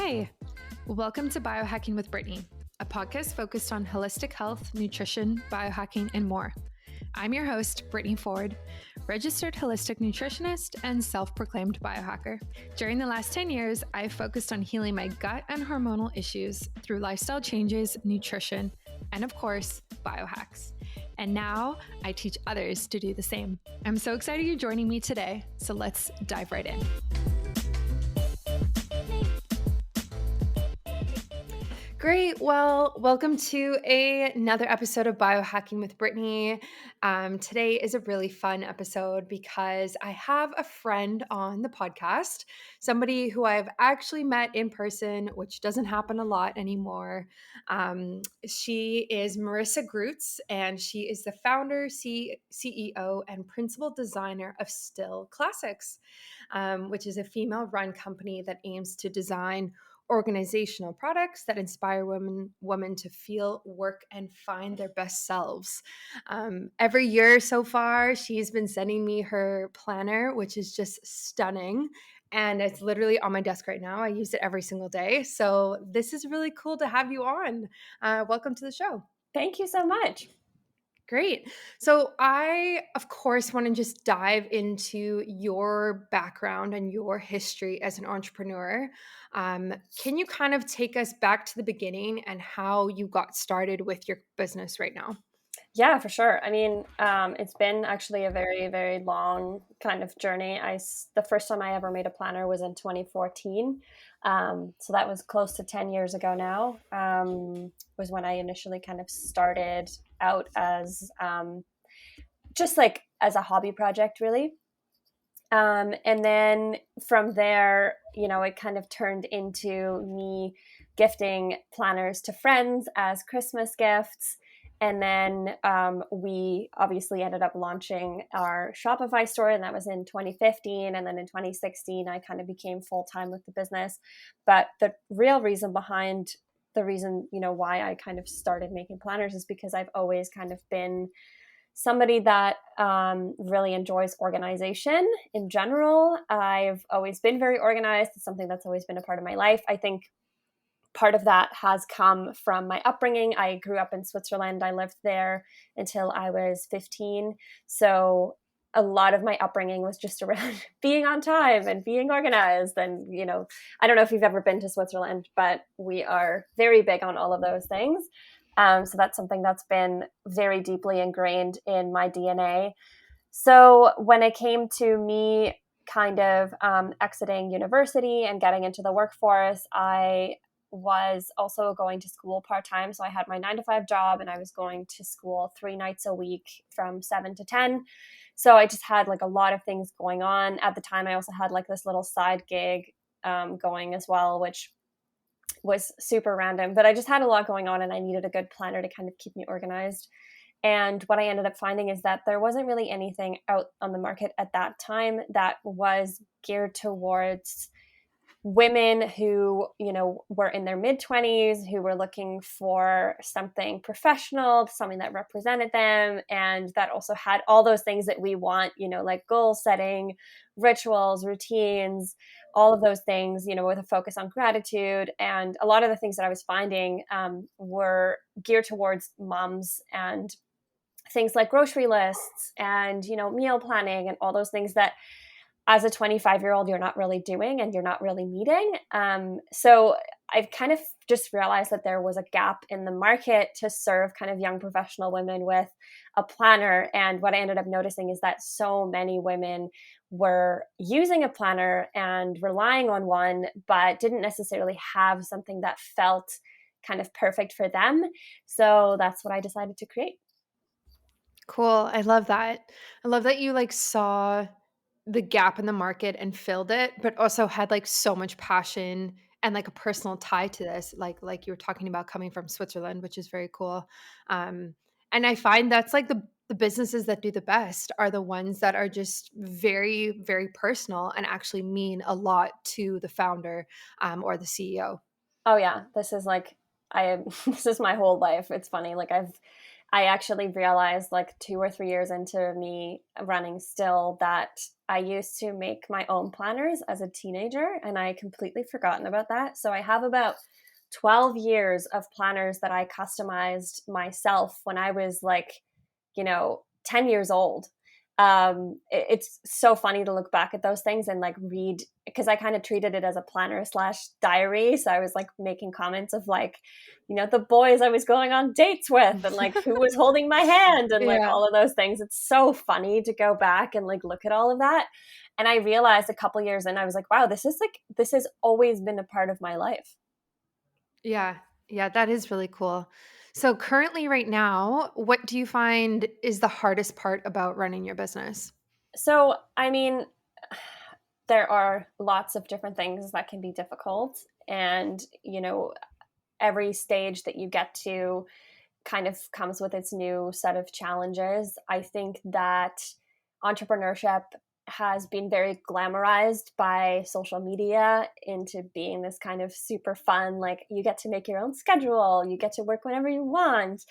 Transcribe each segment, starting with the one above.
Hi, welcome to Biohacking with Brittany, a podcast focused on holistic health, nutrition, biohacking, and more. I'm your host, Brittany Ford, registered holistic nutritionist and self-proclaimed biohacker. During the last 10 years, I've focused on healing my gut and hormonal issues through lifestyle changes, nutrition, and of course, biohacks. And now I teach others to do the same. I'm so excited you're joining me today, so let's dive right in. Great. Well, welcome to another episode of Biohacking with Brittany. Today is a really fun episode because I have a friend on the podcast, somebody who I've actually met in person, which doesn't happen a lot anymore. She is Marissa Grootes, and she is the founder, CEO, and principal designer of Stil Classics, which is a female-run company that aims to design organizational products that inspire women to feel, work, and find their best selves. Every year so far, she's been sending me her planner, which is just stunning. And it's literally on my desk right now. I use it every single day. So this is really cool to have you on. Welcome to the show. Thank you so much. Great. So I, of course, want to just dive into your background and your history as an entrepreneur. Can you kind of take us back to the beginning and how you got started with your business right now? Yeah, for sure. I mean, it's been actually a very, very long kind of journey. The first time I ever made a planner was in 2014. So that was close to 10 years ago now, was when I initially kind of started out as just like as a hobby project, really. And then from there, it kind of turned into me gifting planners to friends as Christmas gifts. And then we obviously ended up launching our Shopify store, and that was in 2015. And then in 2016, I kind of became full-time with the business. But the real reason behind why I kind of started making planners is because I've always kind of been somebody that really enjoys organization in general. I've always been very organized. It's something that's always been a part of my life. I think part of that has come from my upbringing. I grew up in Switzerland. I lived there until I was 15. So a lot of my upbringing was just around being on time and being organized. And, I don't know if you've ever been to Switzerland, but we are very big on all of those things. So that's something that's been very deeply ingrained in my DNA. So when it came to me kind of exiting university and getting into the workforce, I was also going to school part-time. So I had my 9-to-5 job, and I was going to school 3 nights a week from 7 to 10. So I just had like a lot of things going on. At the time, I also had like this little side gig going as well, which was super random, but I just had a lot going on, and I needed a good planner to kind of keep me organized. And what I ended up finding is that there wasn't really anything out on the market at that time that was geared towards women who, were in their mid-20s, who were looking for something professional, something that represented them, and that also had all those things that we want, like goal setting, rituals, routines, all of those things, with a focus on gratitude. And a lot of the things that I was finding were geared towards moms, and things like grocery lists and, meal planning and all those things that as a 25-year-old, you're not really doing and you're not really needing. So I've kind of just realized that there was a gap in the market to serve kind of young professional women with a planner. And what I ended up noticing is that so many women were using a planner and relying on one, but didn't necessarily have something that felt kind of perfect for them. So that's what I decided to create. Cool. I love that. I love that you saw the gap in the market and filled it, but also had so much passion and a personal tie to this, like you were talking about coming from Switzerland, which is very cool. And I find that's the businesses that do the best are the ones that are just very, very personal and actually mean a lot to the founder or the CEO. Oh yeah, this is this is my whole life. It's funny. I actually realized like 2 or 3 years into me running Stil that I used to make my own planners as a teenager, and I completely forgotten about that. So I have about 12 years of planners that I customized myself when I was like, 10 years old. It's so funny to look back at those things and like read, because I kind of treated it as a planner slash diary. So I was like making comments of like, the boys I was going on dates with and like who was holding my hand and like Yeah. all of those things. It's so funny to go back and like look at all of that. And I realized a couple years in, I was like, wow, this has always been a part of my life. Yeah. Yeah, that is really cool. So currently right now, what do you find is the hardest part about running your business? So, I mean, there are lots of different things that can be difficult. And, every stage that you get to kind of comes with its new set of challenges. I think that entrepreneurship has been very glamorized by social media into being this kind of super fun, like you get to make your own schedule, you get to work whenever you want.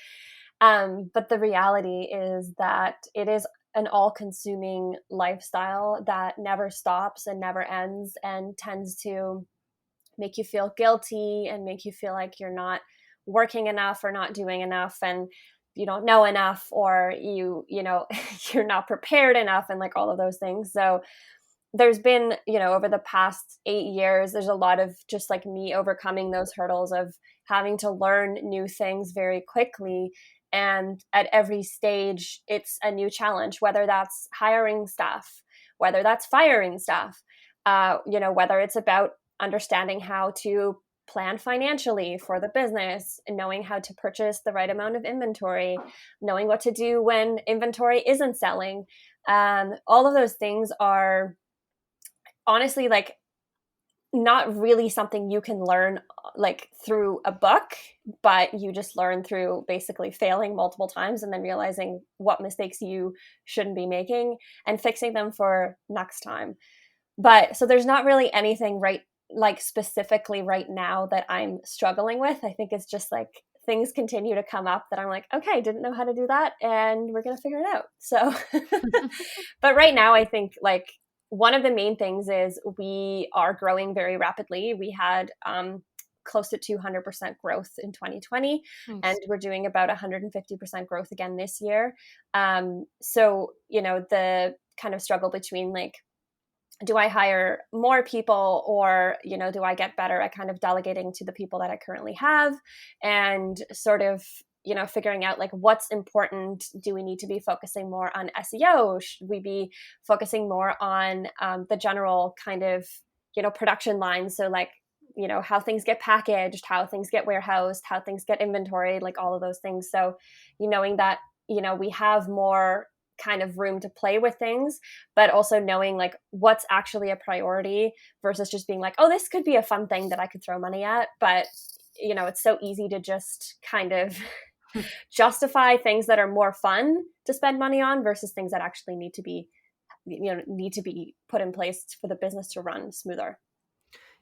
But the reality is that it is an all consuming lifestyle that never stops and never ends and tends to make you feel guilty and make you feel like you're not working enough or not doing enough and you don't know enough or you're not prepared enough and like all of those things. So there's been, over the past 8 years, there's a lot of just like me overcoming those hurdles of having to learn new things very quickly. And at every stage, it's a new challenge, whether that's hiring staff, whether that's firing staff, whether it's about understanding how to plan financially for the business and knowing how to purchase the right amount of inventory, knowing what to do when inventory isn't selling. All of those things are honestly like not really something you can learn like through a book, but you just learn through basically failing multiple times and then realizing what mistakes you shouldn't be making and fixing them for next time. But so there's not really anything right like specifically right now that I'm struggling with. I think it's just like things continue to come up that I'm like, okay, didn't know how to do that and we're going to figure it out. So but right now I think like one of the main things is we are growing very rapidly. We had close to 200% growth in 2020 and Nice. we're doing about 150% growth again this year. So the kind of struggle between like, do I hire more people or, do I get better at kind of delegating to the people that I currently have and sort of, figuring out like what's important. Do we need to be focusing more on SEO? Should we be focusing more on the general kind of, production lines? So like, how things get packaged, how things get warehoused, how things get inventoried, like all of those things. So, knowing that, we have more kind of room to play with things, but also knowing like what's actually a priority versus just being like, oh, this could be a fun thing that I could throw money at. But, it's so easy to just kind of justify things that are more fun to spend money on versus things that actually need to be put in place for the business to run smoother.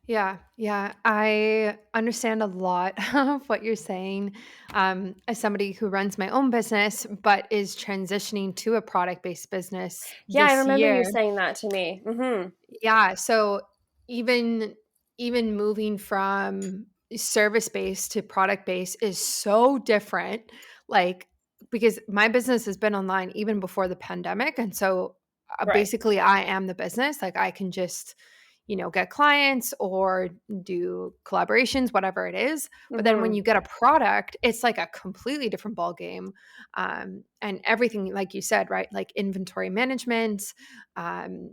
Yeah, yeah. I understand a lot of what you're saying. As somebody who runs my own business, but is transitioning to a product based business Yeah, I this remember you year. saying that to me. Yeah. So even even moving from service based to product based is so different. Like because my business has been online even before the pandemic. And so Right. basically I am the business. Like I can just get clients or do collaborations, whatever it is. But then when hmm you get a product, it's like a completely different ball game, and everything, like you said, right? Like inventory management, um,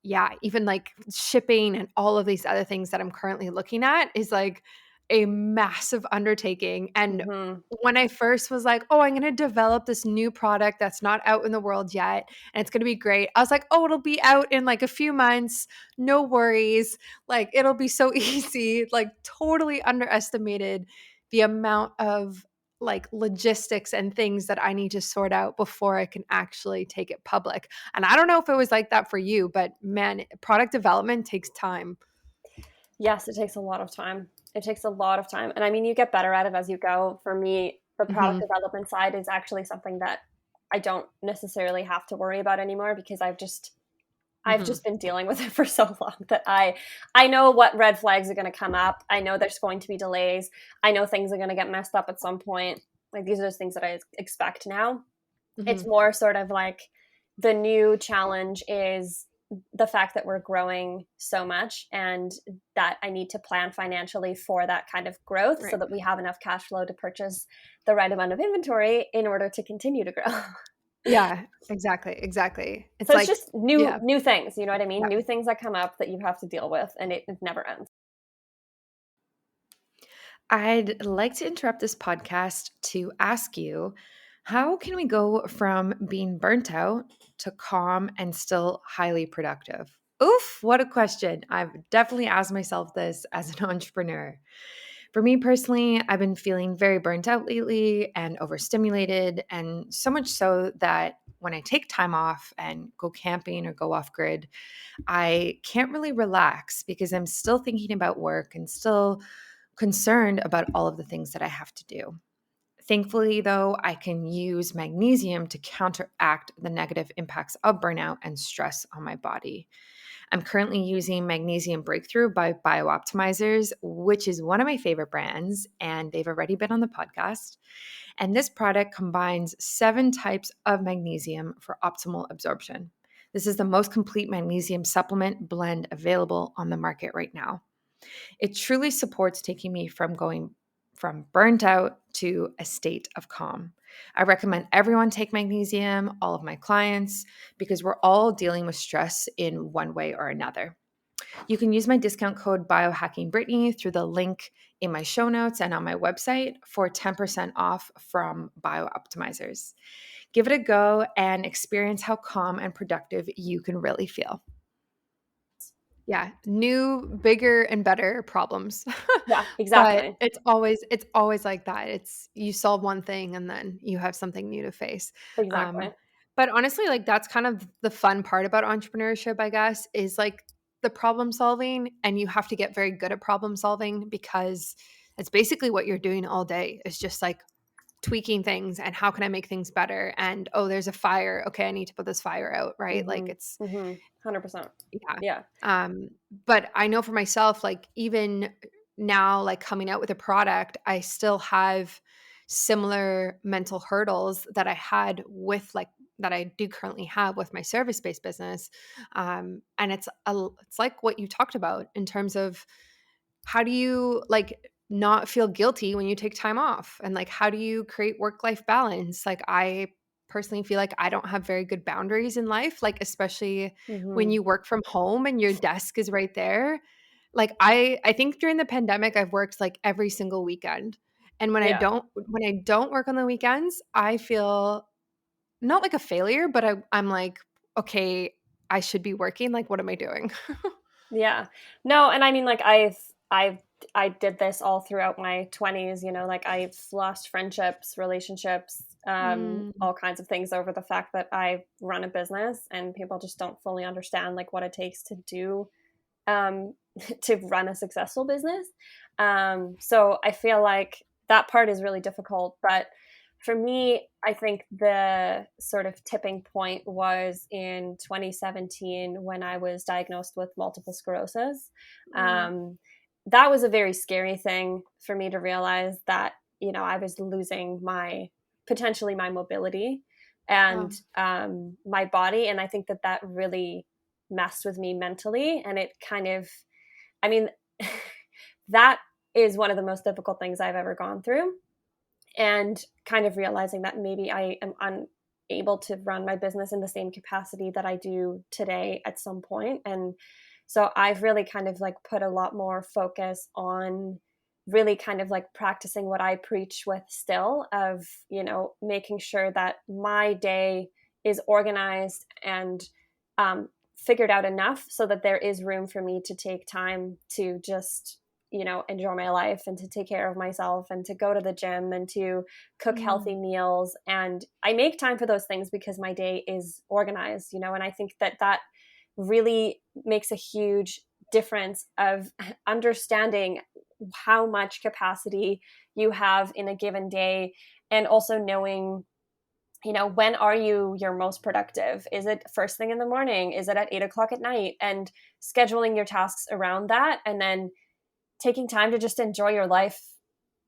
yeah, even like shipping and all of these other things that I'm currently looking at is like a massive undertaking. And hmm when I first was like, oh, I'm going to develop this new product that's not out in the world yet, and it's going to be great. I was like, oh, it'll be out in like a few months. No worries. Like, it'll be so easy. Like, totally underestimated the amount of like logistics and things that I need to sort out before I can actually take it public. And I don't know if it was like that for you, but man, product development takes time. Yes, it takes a lot of time. It takes a lot of time. And I mean, you get better at it as you go. For me, the product Mhm. development side is actually something that I don't necessarily have to worry about anymore, because I've Mhm. just been dealing with it for so long that I know what red flags are going to come up. I know there's going to be delays. I know things are going to get messed up at some point. Like, these are just things that I expect now. It's Mhm. more sort of like the new challenge is the fact that we're growing so much, and that I need to plan financially for that kind of growth so Right. that we have enough cash flow to purchase the right amount of inventory in order to continue to grow. Yeah, exactly, exactly. It's So it's like just new yeah, new things, you know what I mean? yeah. New things that come up that you have to deal with, and it never ends. I'd like to interrupt this podcast to ask you, how can we go from being burnt out to calm and still highly productive? Oof, what a question. I've definitely asked myself this as an entrepreneur. For me personally, I've been feeling very burnt out lately and overstimulated, and so much so that when I take time off and go camping or go off grid, I can't really relax because I'm still thinking about work and still concerned about all of the things that I have to do. Thankfully, though, I can use magnesium to counteract the negative impacts of burnout and stress on my body. I'm currently using Magnesium Breakthrough by Biooptimizers, which is one of my favorite brands, and they've already been on the podcast. And this product combines 7 types of magnesium for optimal absorption. This is the most complete magnesium supplement blend available on the market right now. It truly supports taking me from going from burnt out to a state of calm. I recommend everyone take magnesium, all of my clients, because we're all dealing with stress in one way or another. You can use my discount code biohackingbrittany through the link in my show notes and on my website for 10% off from Biooptimizers. Give it a go and experience how calm and productive you can really feel. Yeah, new, bigger, and better problems. Yeah, But exactly. it's always like that. It's you solve one thing and then you have something new to face. Exactly. Um, but honestly, like that's kind of the fun part about entrepreneurship, I guess, is like the problem solving, and you have to get very good at problem solving because it's basically what you're doing all day. It's just like tweaking things and how can I make things better? And oh, there's a fire. Okay, I need to put this fire out, right? Like Mhm. it's Mhm. 100%. yeah. Yeah. But I know for myself, like even now, like coming out with a product, I still have similar mental hurdles that I had with like that I do currently have with my service-based business. And it's like what you talked about in terms of how do you like not feel guilty when you take time off, and like how do you create work-life balance? Like I personally feel like I don't have very good boundaries in life, like especially when Mhm. you work from home and your desk is right there. Like I think during the pandemic I've worked like every single weekend. And Yeah. when I don't work on the weekends, I feel not like a failure, but I'm like, okay, I should be working. Like what am I doing? Yeah. No, and I mean, like, I did this all throughout my 20s, you know, like I've lost friendships, relationships, Mm, all kinds of things over the fact that I run a business, and people just don't fully understand like what it takes to do um to run a successful business. So I feel like that part is really difficult, but for me, I think the sort of tipping point was in 2017 when I was diagnosed with multiple sclerosis. mm, Um, that was a very scary thing for me to realize that, you know, I was losing my potentially my mobility and wow. my body. And I think that that really messed with me mentally. And it kind of, I mean, that is one of the most difficult things I've ever gone through, and kind of realizing that maybe I am unable to run my business in the same capacity that I do today at some point. And so I've really kind of like put a lot more focus on really kind of like practicing what I preach with Stil of, you know, making sure that my day is organized and figured out enough so that there is room for me to take time to just, you know, enjoy my life and to take care of myself and to go to the gym and to cook healthy Mm, meals. And I make time for those things because my day is organized, you know, and I think that that really makes a huge difference of understanding how much capacity you have in a given day and also knowing, when are you your most productive? Is it first thing in the morning? Is it at 8 o'clock at night? And scheduling your tasks around that, and then taking time to just enjoy your life,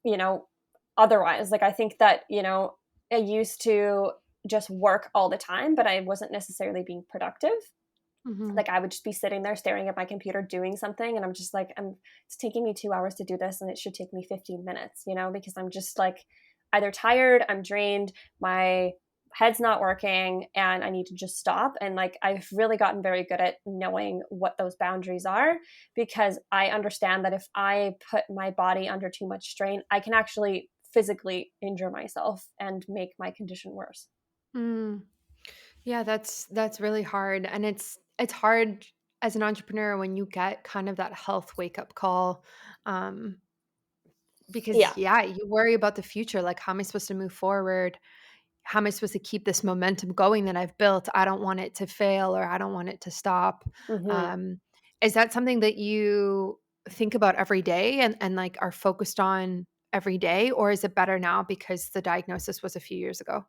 you know, otherwise. Like, I think that, I used to just work all the time, but I wasn't necessarily being productive. Mhm. Like, I would just be sitting there staring at my computer doing something, and I'm just like, it's taking me 2 hours to do this, and it should take me 15 minutes, because I'm just like either tired, I'm drained, my head's not working, and I need to just stop. And like, I've really gotten very good at knowing what those boundaries are, because I understand that if I put my body under too much strain, I can actually physically injure myself and make my condition worse. Mm. Yeah, that's really hard, and it's hard as an entrepreneur when you get kind of that health wake up call, um, because Yeah. yeah, you worry about the future. Like, how am I supposed to move forward? How am I supposed to keep this momentum going that I've built? I don't want it to fail, or I don't want it to stop. Hmm. Um, is that something that you think about every day and like are focused on every day, or is it better now because the diagnosis was a few years ago?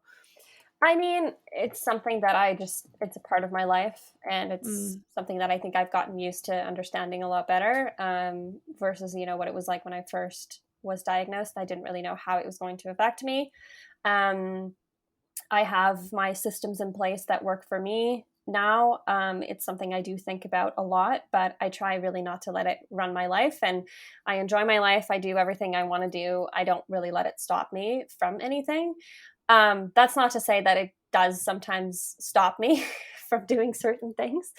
I mean, it's something that it's a part of my life. And it's Mm, something that I think I've gotten used to understanding a lot better, versus, what it was like when I first was diagnosed. I didn't really know how it was going to affect me. Um, I have my systems in place that work for me now. It's something I do think about a lot, but I try really not to let it run my life. And I enjoy my life. I do everything I want to do. I don't really let it stop me from anything. That's not to say that it does sometimes stop me from doing certain things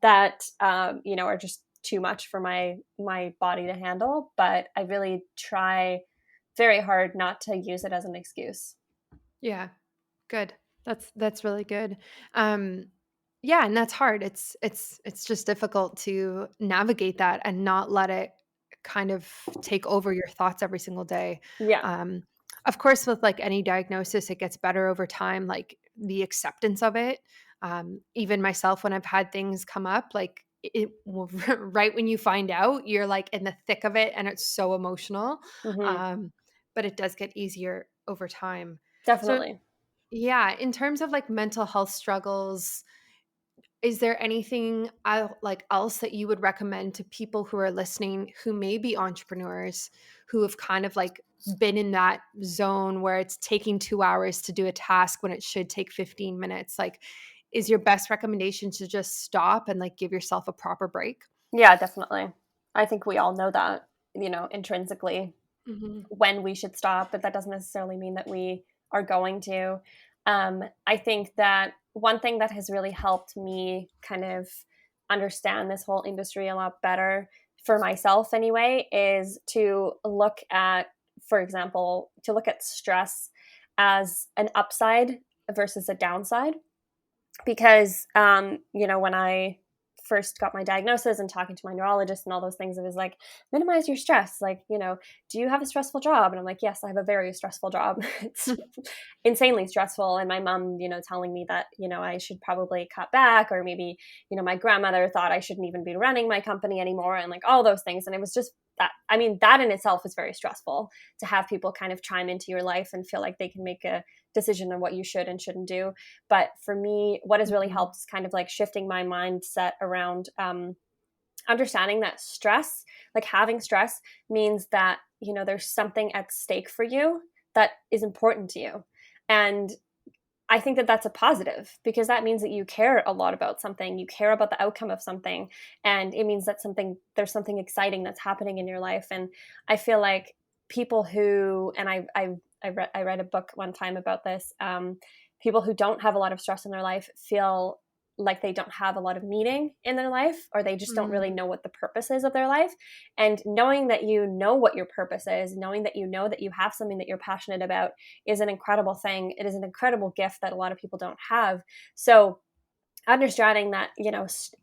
that, are just too much for my body to handle. But I really try very hard not to use it as an excuse. yeah. Good. That's really good. Um, yeah, and that's hard. It's just difficult to navigate that and not let it kind of take over your thoughts every single day. Yeah. Um, of course, with like any diagnosis, it gets better over time, like the acceptance of it. Even myself, when I've had things come up, like it will, right when you find out, you're like in the thick of it and it's so emotional. Hmm. Um, but it does get easier over time. So Definitely. yeah, in terms of like mental health struggles, is there anything like else that you would recommend to people who are listening who may be entrepreneurs who have kind of like been in that zone where it's taking 2 hours to do a task when it should take 15 minutes? Like, is your best recommendation to just stop and like give yourself a proper break? Yeah, definitely. I think we all know that, intrinsically, Mhm. when we should stop, but that doesn't necessarily mean that we are going to. I think that one thing that has really helped me kind of understand this whole industry a lot better, for myself anyway, is to look at, for example, to look at stress as an upside versus a downside. Because, when I first got my diagnosis and talking to my neurologist and all those things, it was like, minimize your stress. Like, do you have a stressful job? And I'm like, yes, I have a very stressful job. It's insanely stressful. And my mom, telling me that, I should probably cut back, or maybe, my grandmother thought I shouldn't even be running my company anymore, and like all those things. And it was just that, I mean, that in itself is very stressful, to have people kind of chime into your life and feel like they can make a decision on what you should and shouldn't do. But for me, what has really Mhm. helped is kind of like shifting my mindset around, understanding that stress, like having stress, means that, there's something at stake for you that is important to you. And I think that that's a positive, because that means that you care a lot about something, you care about the outcome of something, and it means that there's something exciting that's happening in your life. And I feel like people who, and I read a book one time about this. People who don't have a lot of stress in their life feel like they don't have a lot of meaning in their life, or they just don't really Mm, know what the purpose is of their life. And knowing that you know what your purpose is, knowing that you know that you have something that you're passionate about, is an incredible thing. It is an incredible gift that a lot of people don't have. So understanding that,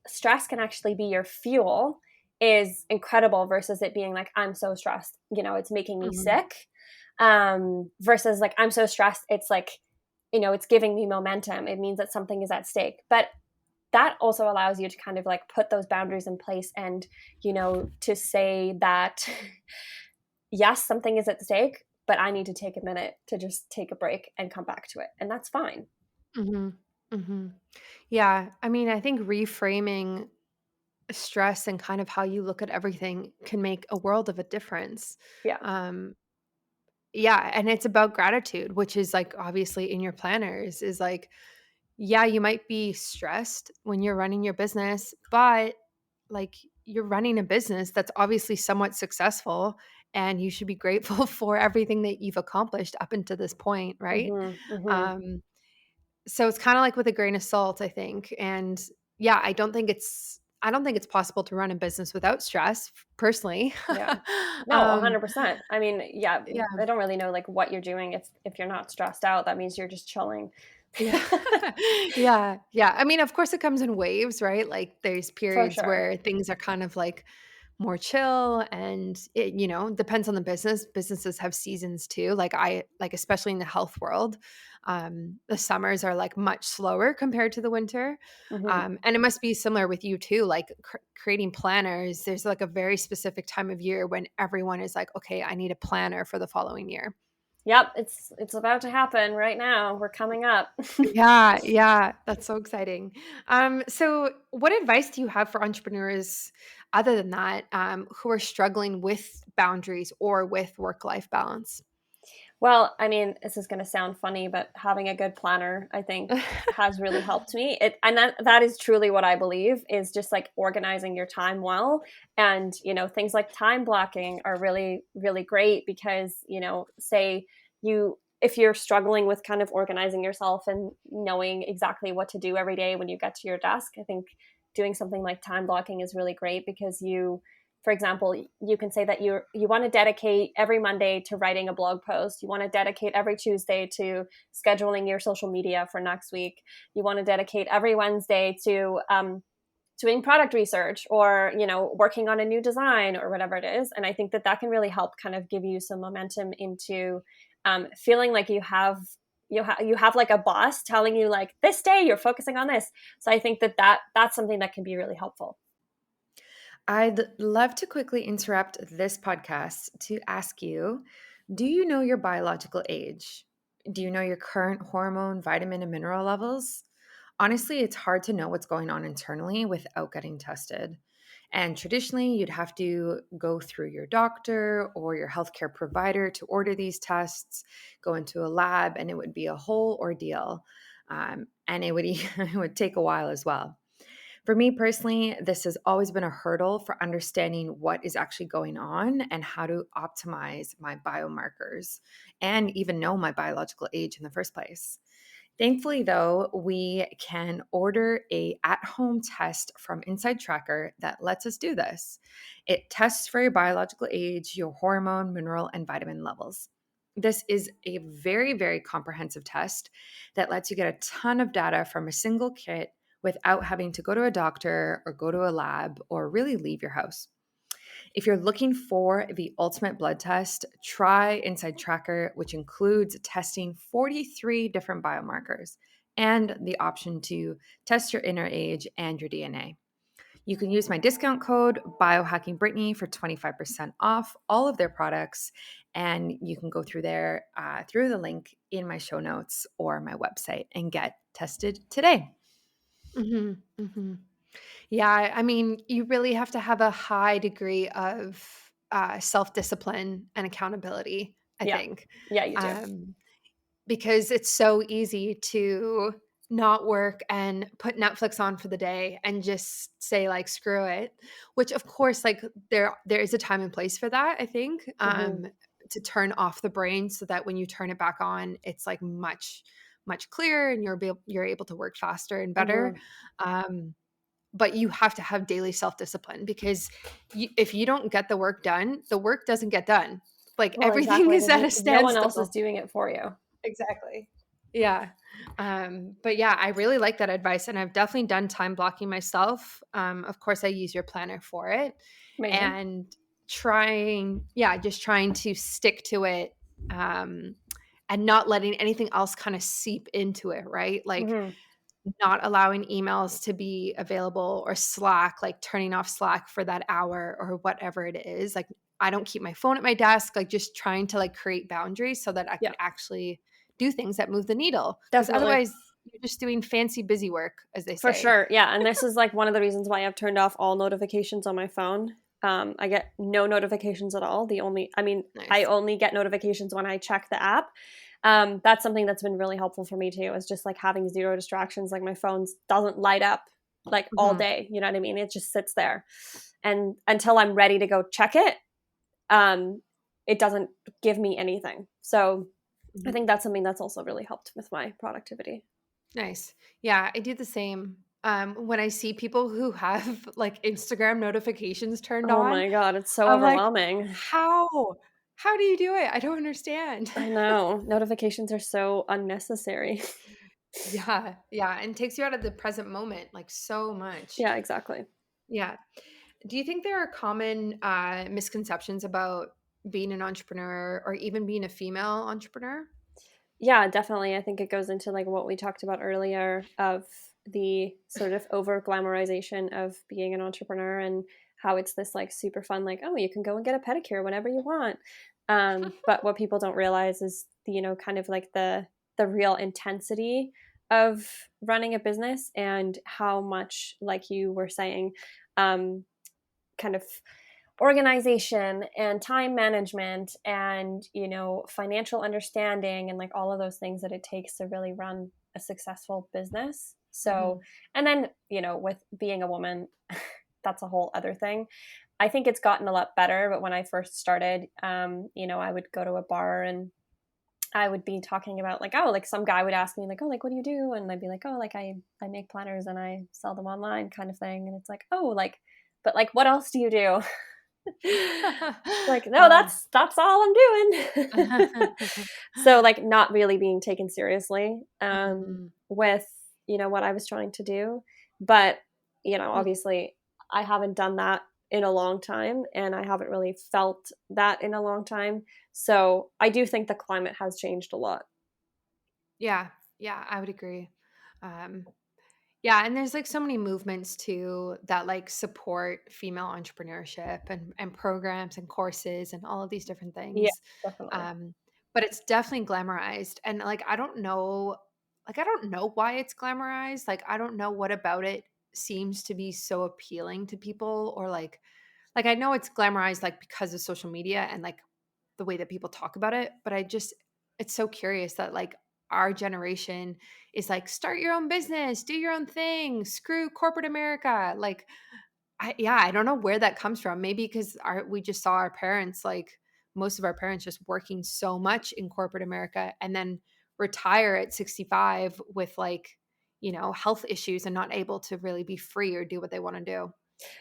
stress can actually be your fuel is incredible, versus it being like, I'm so stressed, it's making me mhm. sick. Versus like, I'm so stressed, it's like, it's giving me momentum, it means that something is at stake. But that also allows you to kind of like put those boundaries in place, and to say that yes, something is at stake, but I need to take a minute to just take a break and come back to it. And that's fine. Mhm. Mhm. Yeah, I mean, I think reframing stress and kind of how you look at everything can make a world of a difference. Yeah. Um, yeah, and it's about gratitude, which is like obviously in your planners is like, yeah, you might be stressed when you're running your business, but like you're running a business that's obviously somewhat successful and you should be grateful for everything that you've accomplished up until this point, right? Hmm. Hmm. Um, so it's kind of like with a grain of salt, I think. And yeah, I don't think it's possible to run a business without stress personally. Yeah. No, um 100%. I mean, yeah, yeah. I don't really know like what you're doing if you're not stressed out. That means you're just chilling. Yeah. Yeah, yeah. I mean, of course, it comes in waves, right? Like, there's For periods sure. where things are kind of, like, more chill and it, depends on the business. Businesses have seasons too. Like, especially in the health world, the summers are, like, much slower compared to the winter. Hmm. And it must be similar with you too, like, creating planners, there's, like, a very specific time of year when everyone is like, "Okay, I need a planner for the following year." Yep, it's about to happen right now. We're coming up. Yeah, yeah, that's so exciting. So what advice do you have for entrepreneurs other than that, who are struggling with boundaries or with work-life balance? Well, I mean, this is going to sound funny, but having a good planner, I think, has really helped me. And that is truly what I believe is just like organizing your time well. And, things like time blocking are really, really great because, say if you're struggling with kind of organizing yourself and knowing exactly what to do every day when you get to your desk, I think doing something like time blocking is really great because for example, you can say that you want to dedicate every Monday to writing a blog post. You want to dedicate every Tuesday to scheduling your social media for next week. You want to dedicate every Wednesday to doing product research or working on a new design or whatever it is. And I think that can really help kind of give you some momentum into feeling like you have like a boss telling you like this day you're focusing on this. So I think that's something that can be really helpful. I'd love to quickly interrupt this podcast to ask you, do you know your biological age? Do you know your current hormone, vitamin, and mineral levels? Honestly, it's hard to know what's going on internally without getting tested. And traditionally, you'd have to go through your doctor or your healthcare provider to order these tests, go into a lab, and it would be a whole ordeal. And it would, it would take a while as well. For me personally, this has always been a hurdle for understanding what is actually going on and how to optimize my biomarkers and even know my biological age in the first place. Thankfully, though, we can order a at-home test from Inside Tracker that lets us do this. It tests for your biological age, your hormone, mineral, and vitamin levels. This is a very, very comprehensive test that lets you get a ton of data from a single kit without having to go to a doctor or go to a lab or really leave your house. If you're looking for the ultimate blood test, try Inside Tracker, which includes testing 43 different biomarkers and the option to test your inner age and your DNA. You can use my discount code biohackingbrittany for 25% off all of their products, and you can go through there through the link in my show notes or my website and get tested today. Hmm. Hmm. Yeah, I mean, you really have to have a high degree of self discipline and accountability, I Yeah. think, Yeah, you do. um, because it's so easy to not work and put Netflix on for the day and just say like screw it. Which, of course, like there is a time and place for that. I think Hmm. to turn off the brain so that when you turn it back on, it's like much clearer and you're able to work faster and better. Hmm. Um, but you have to have daily self-discipline because if you don't get the work done, the work doesn't get done. Like Well, everything exactly, is because at a no one else is standstill. doing it for you. Exactly. Yeah. But yeah, I really like that advice. And I've definitely done time blocking myself. Of course, I use your planner for it Amazing. and just trying to stick to it um, and not letting anything else kind of seep into it, right? Like, Hmm. not allowing emails to be available or Slack, like turning off Slack for that hour or whatever it is. Like I don't keep my phone at my desk, like just trying to like create boundaries so that I Yeah, can actually do things that move the needle. Because definitely. otherwise you're just doing fancy busy work, as they For say. sure. Yeah. And this is like one of the reasons why I've turned off all notifications on my phone. I get no notifications at all. I Nice. only get notifications when I check the app. That's something that's been really helpful for me too, is just like having zero distractions. Like my phone doesn't light up like all Mhm. day. You know what I mean? It just sits there. And until I'm ready to go check it, um, it doesn't give me anything. So I Mhm. think that's something that's also really helped with my productivity. Nice. Yeah, I do the same. When I see people who have like Instagram notifications turned Oh on, my God, it's so I'm like, overwhelming. how? How do you do it? I don't understand. I know. Notifications are so unnecessary. Yeah, yeah, and takes you out of the present moment like so much. Yeah, exactly. Yeah. Do you think there are common misconceptions about being an entrepreneur or even being a female entrepreneur? Yeah, definitely. I think it goes into like what we talked about earlier of the sort of over glamorization of being an entrepreneur and how it's this like super fun, like, oh, you can go and get a pedicure whenever you want. But what people don't realize is, kind of like the real intensity of running a business and how much, like you were saying, kind of organization and time management and financial understanding and like all of those things that it takes to really run a successful business. So, Mhm. and then with being a woman, that's a whole other thing. I think it's gotten a lot better, but when I first started, I would go to a bar and I would be talking about like, oh, like some guy would ask me like, oh, like what do you do? And I'd be like, oh, like I make planners and I sell them online, kind of thing. And it's like, oh, like, but like what else do you do? Like, no, Oh. that's all I'm doing. So like not really being taken seriously Mhm. with what I was trying to do. But Well, obviously I haven't done that in a long time and I haven't really felt that in a long time. So I do think the climate has changed a lot. yeah, yeah, I would agree. Um, yeah, and there's like so many movements too that like support female entrepreneurship and programs and courses and all of these different Yeah, things. definitely. Um, but it's definitely glamorized, and like I don't know why it's glamorized. Like I don't know what about it seems to be so appealing to people, or like I know it's glamorized like because of social media and like the way that people talk about it, but it's so curious that like our generation is like start your own business, do your own thing, screw corporate America. Like I don't know where that comes from. Maybe because our we just saw our parents, like most of our parents, just working so much in corporate America and then retire at 65 with like, health issues and not able to really be free or do what they want to do.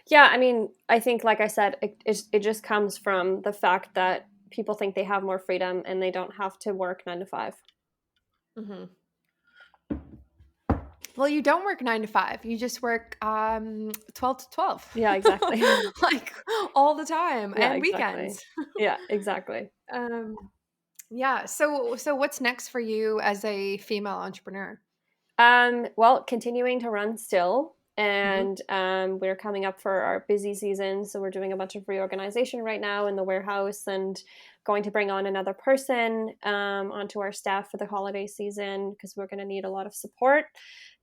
Yeah, I mean, I think, like I said, it just comes from the fact that people think they have more freedom and they don't have to work 9 to 5. Mhm. Well, you don't work 9 to 5. You just work 12 to 12. Yeah, exactly. Like all the time Yeah, and exactly. weekends. Yeah, exactly. Um yeah, so what's next for you as a female entrepreneur? Well, continuing to run still, Mhm. and we're coming up for our busy season, so we're doing a bunch of reorganization right now in the warehouse, and going to bring on another person onto our staff for the holiday season because we're going to need a lot of support.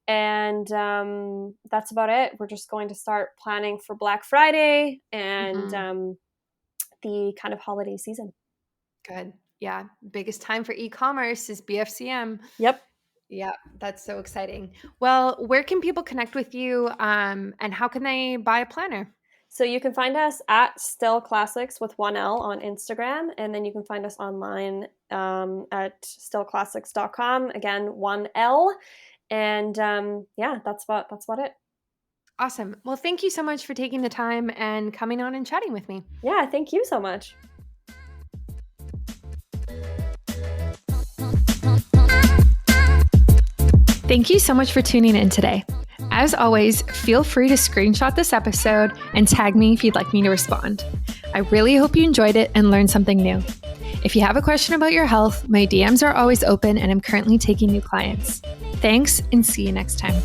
And that's about it. We're just going to start planning for Black Friday and Mhm. the kind of holiday season. Good. Yeah, biggest time for e-commerce is BFCM. Yep. Yeah, that's so exciting. Well, where can people connect with you and how can they buy a planner? So you can find us at Stil Classics with one L on Instagram, and then you can find us online at stilclassics.com. Again, one L, and yeah, that's about it. Awesome. Well, thank you so much for taking the time and coming on and chatting with me. Yeah, thank you so much. Thank you so much for tuning in today. As always, feel free to screenshot this episode and tag me if you'd like me to respond. I really hope you enjoyed it and learned something new. If you have a question about your health, my DMs are always open and I'm currently taking new clients. Thanks and see you next time.